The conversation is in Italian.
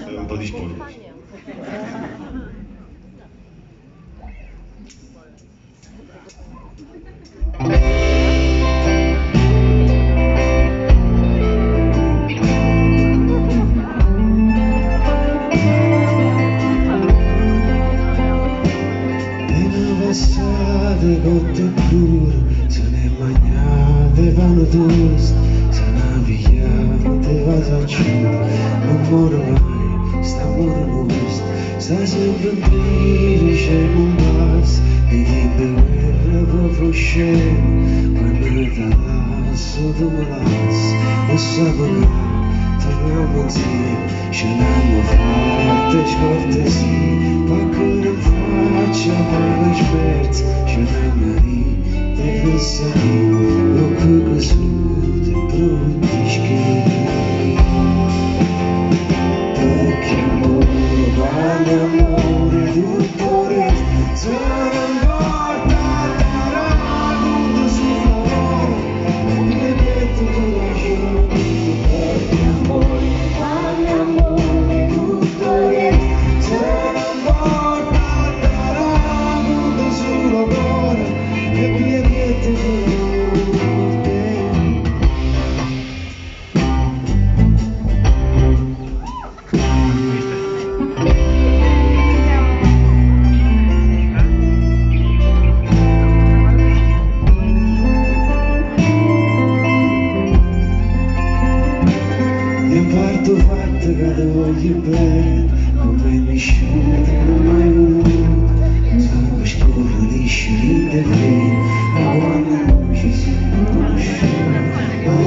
Un po' di spolvero. Passate cotte pure, se ne magnate vanno toast, se ne pigliate vado giù, non muore mai, sta muore nostra, sta sempre in piedi, c'è un pass, e di guerra proprio scemo, quando ti lasso, tu mi lassi, non sapevo che torniamo insieme, ce l'hanno fatte scortesie, fa che non faccia per l'esperto, ce l'hanno lì, te pensi, lo che così, te brutti schifo. Perché amore, quando amore, tutto resta, se non importa, tutto si lavora, e mi metto con la giornata. Perché amore, quando amore, tutto resta, se non importa, tutto si lavora, e mi metto con la giornata. Parto fatta che ti voglio bene, come mi sciolti non mai voluto, sangue scorre liscio in te, ma quando non ci siamo conosciuti,